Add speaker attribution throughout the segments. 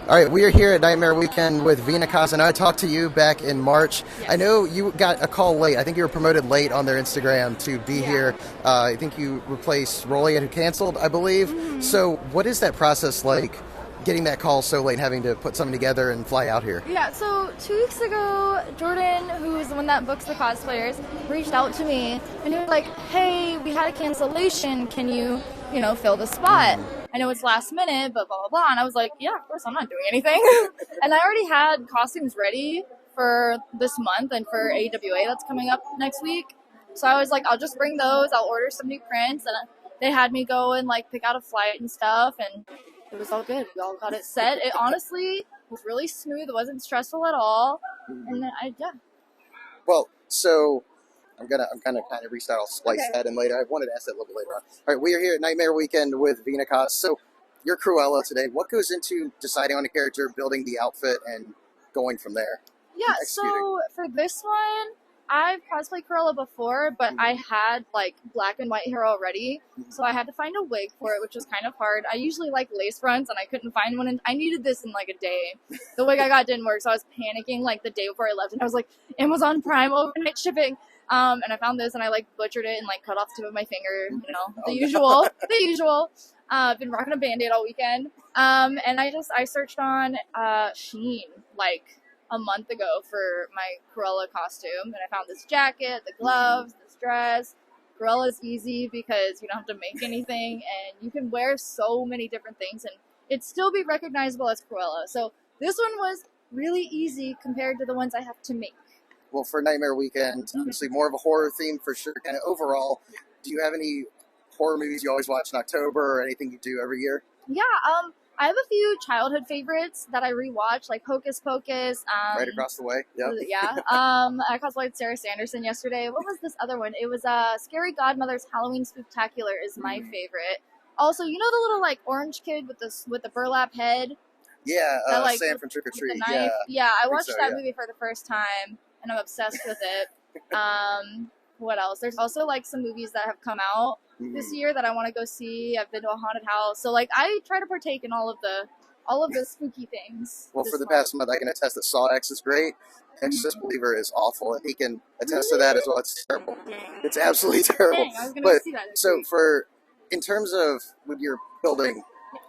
Speaker 1: All right, we are here at Nightmare Weekend with Veenacos, and I talked to you back in March.
Speaker 2: Yes.
Speaker 1: I know you got a call late. I think you were promoted late on their Instagram to be here. I think you replaced Rolly, who canceled, I believe.
Speaker 2: Mm-hmm.
Speaker 1: So what is that process like, getting that call so late and having to put something together and fly out here?
Speaker 2: Yeah, so 2 weeks ago, Jordan, who's the one that books the cosplayers, reached out to me, and he was like, hey, we had a cancellation. Can you fill the spot? I know it's last minute, but blah, blah, blah. And I was like, yeah, of course, I'm not doing anything. And I already had costumes ready for this month and for AWA that's coming up next week. So I was like, I'll just bring those. I'll order some new prints. And they had me go and pick out a flight and stuff. And it was all good. We all got it set. It honestly was really smooth. It wasn't stressful at all. And then
Speaker 1: Well, so I'm gonna kind of restart. I'll splice that in later. I wanted to ask that a little bit later on. All right, we are here at Nightmare Weekend with Veenacos. So you're Cruella today. What goes into deciding on a character, building the outfit, and going from there?
Speaker 2: Yeah, so for this one, I've cosplayed Cruella before, but I had black and white hair already, so I had to find a wig for it, which was kind of hard. I usually like lace fronts, and I couldn't find one, and I needed this in a day. The wig I got didn't work, so I was panicking the day before I left, and I was like, Amazon Prime overnight shipping. And I found this, and I butchered it and cut off the tip of my finger, the usual. I've been rocking a Band-Aid all weekend. And I searched on Shein a month ago for my Cruella costume, and I found this jacket, the gloves, this dress. Cruella's easy because you don't have to make anything, and you can wear so many different things, and it'd still be recognizable as Cruella. So this one was really easy compared to the ones I have to make.
Speaker 1: Well, for Nightmare Weekend, obviously more of a horror theme for sure. Kind of overall, do you have any horror movies you always watch in October or anything you do every year?
Speaker 2: Yeah, I have a few childhood favorites that I rewatch, like Hocus Pocus.
Speaker 1: Right across the way. Yep.
Speaker 2: Yeah. I cosplayed Sarah Sanderson yesterday. What was this other one? It was Scary Godmother's Halloween Spooktacular is my favorite. Also, the little orange kid with the burlap head?
Speaker 1: Yeah, Sam from Trick or Treat.
Speaker 2: Yeah, I watched that movie for the first time, and I'm obsessed with it. What else? There's also some movies that have come out this year that I want to go see. I've been to a haunted house, so I try to partake in all of the spooky things.
Speaker 1: Well, for the past month, I can attest that Saw X is great. Exorcist Believer is awful, and he can attest to that as well. It's terrible. It's absolutely terrible.
Speaker 2: Dang, I was gonna see that.
Speaker 1: So, in terms of when you're building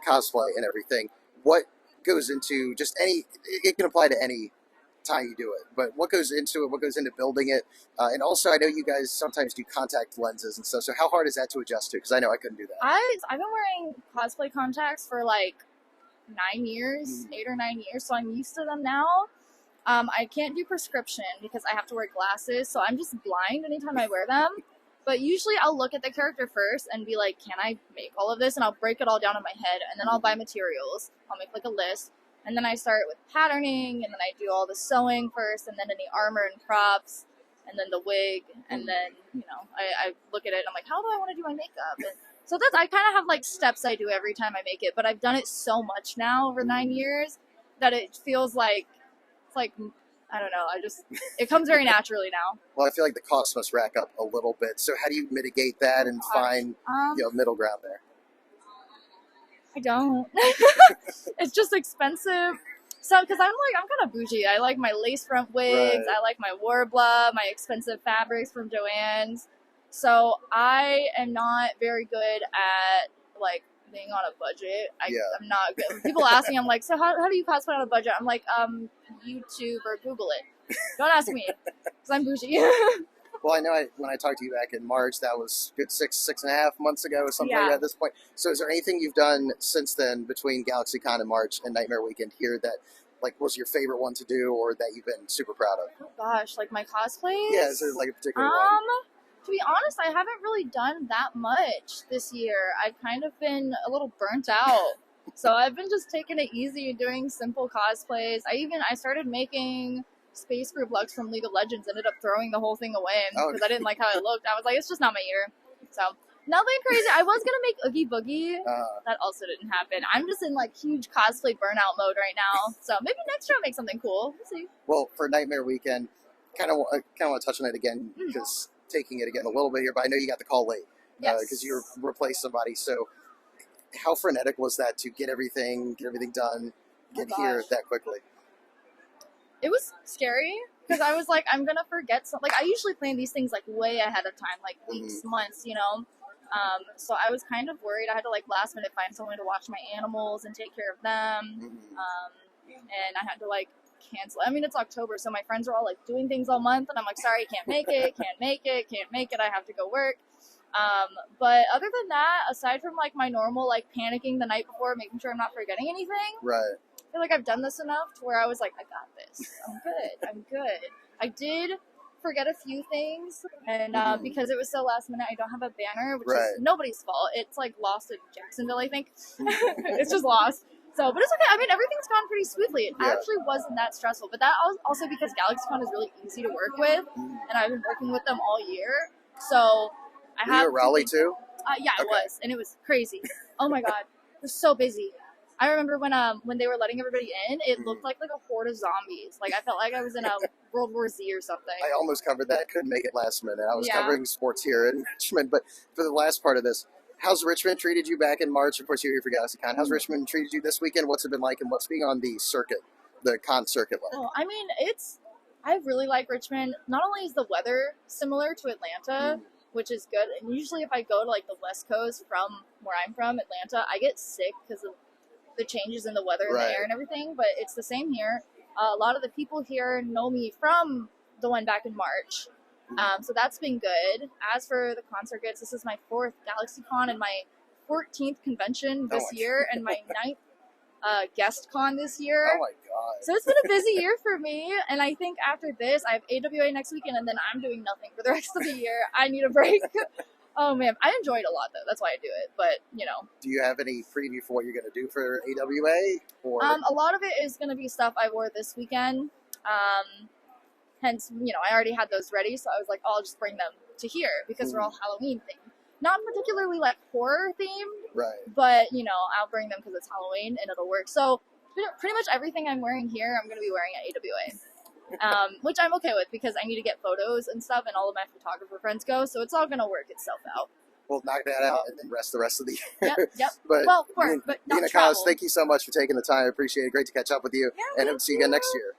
Speaker 1: cosplay and everything, what goes into just any? It can apply to any time you do it, but what goes into it? What goes into building it? And also, I know you guys sometimes do contact lenses and stuff. So, how hard is that to adjust to? Because I know I couldn't do that.
Speaker 2: I've been wearing cosplay contacts for 9 years, 8 or 9 years, so I'm used to them now. I can't do prescription because I have to wear glasses, so I'm just blind anytime I wear them. But usually I'll look at the character first and be like, can I make all of this? And I'll break it all down in my head, and then I'll buy materials. I'll make a list, and then I start with patterning, and then I do all the sewing first, and then any armor and props, and then the wig, and then, I look at it, and I'm like, how do I want to do my makeup? And so I kind of have steps I do every time I make it, but I've done it so much now over 9 years that it feels I don't know, it comes very naturally now.
Speaker 1: Well, I feel like the cost must rack up a little bit. So how do you mitigate that and find middle ground there?
Speaker 2: I don't. It's just expensive. So, because I'm kind of bougie. I like my lace front wigs. Right. I like my Warbler, my expensive fabrics from Joann's. So I am not very good at being on a budget. I'm not good. People ask me, I'm like, so how do you cosplay on a budget? I'm like, YouTube or Google it. Don't ask me, because I'm bougie.
Speaker 1: Well, I know when I talked to you back in March, that was good 6.5 months ago or something like that at this point. So is there anything you've done since then between GalaxyCon in March and Nightmare Weekend here that was your favorite one to do or that you've been super proud of?
Speaker 2: Oh gosh, my cosplays?
Speaker 1: Yeah, is there a particular one?
Speaker 2: To be honest, I haven't really done that much this year. I've kind of been a little burnt out. So I've been just taking it easy and doing simple cosplays. I started making Space Group looks from League of Legends, ended up throwing the whole thing away because I didn't like how it looked. I was like, it's just not my year. So nothing crazy. I was going to make Oogie Boogie. That also didn't happen. I'm just in huge cosplay burnout mode right now. So maybe next year I'll make something cool. We'll see.
Speaker 1: Well, for Nightmare Weekend, kind of want to touch on it again because taking it again a little bit here, but I know you got the call late because you replaced somebody. So how frenetic was that to get everything done get
Speaker 2: Oh,
Speaker 1: here
Speaker 2: gosh.
Speaker 1: that quickly?
Speaker 2: It was scary because I was like, I'm gonna forget something. Like I usually plan these things like way ahead of time, like weeks, months, you know. So I was kind of worried. I had to like last minute find someone to watch my animals and take care of them. And I had to like cancel. I mean, it's October, so my friends are all like doing things all month, and I'm like, sorry, can't make it, can't make it, can't make it. I have to go work. But other than that, aside from like my normal like panicking the night before, making sure I'm not forgetting anything,
Speaker 1: Right.
Speaker 2: I feel like I've done this enough to where I was like, I got this. I'm good. I'm good. I did forget a few things, and because it was so last minute, I don't have a banner, which is nobody's fault. It's like lost in Jacksonville, I think. It's just lost. So, but it's okay. I mean, everything's gone pretty smoothly. It actually wasn't that stressful, but that was also because GalaxyCon is really easy to work with, and I've been working with them all year. So I
Speaker 1: Were you at Raleigh too?
Speaker 2: Yeah, I was, and it was crazy. Oh my god, it was so busy. I remember when they were letting everybody in, it looked like a horde of zombies. Like I felt like I was in a World War Z or something.
Speaker 1: I almost covered that. Couldn't make it last minute. I was covering sports here in Richmond, but for the last part of this, how's Richmond treated you back in March? Of course, you're here for GalaxyCon. How's Richmond treated you this weekend? What's it been like, and what's being on the circuit, the con circuit like?
Speaker 2: Oh, I mean, I really like Richmond. Not only is the weather similar to Atlanta, which is good, and usually if I go to like the West Coast from where I'm from, Atlanta, I get sick because of the changes in the weather and the air and everything, but it's the same here. A lot of the people here know me from the one back in March, so that's been good. As for the con circuits, this is my 4th GalaxyCon and my 14th convention this year, and my 9th guest con this year.
Speaker 1: Oh my god.
Speaker 2: So it's been a busy year for me, and I think after this, I have AWA next weekend, and then I'm doing nothing for the rest of the year. I need a break. Oh man, I enjoy it a lot though. That's why I do it. But you know,
Speaker 1: do you have any preview for what you're going to do for AWA? Or
Speaker 2: a lot of it is going to be stuff I wore this weekend. Hence, you know, I already had those ready, so I was like, oh, I'll just bring them to here because they're all Halloween themed. Not particularly like horror themed, but you know, I'll bring them because it's Halloween and it'll work. So pretty much everything I'm wearing here, I'm going to be wearing at AWA. Which I'm okay with because I need to get photos and stuff, and all of my photographer friends go, so it's all going to work itself out.
Speaker 1: We'll knock that out and then rest the rest of the year.
Speaker 2: Yep.
Speaker 1: But,
Speaker 2: well, of course, but not
Speaker 1: Veenacos, thank you so much for taking the time. I appreciate it. Great to catch up with you, and hope to see you again next year.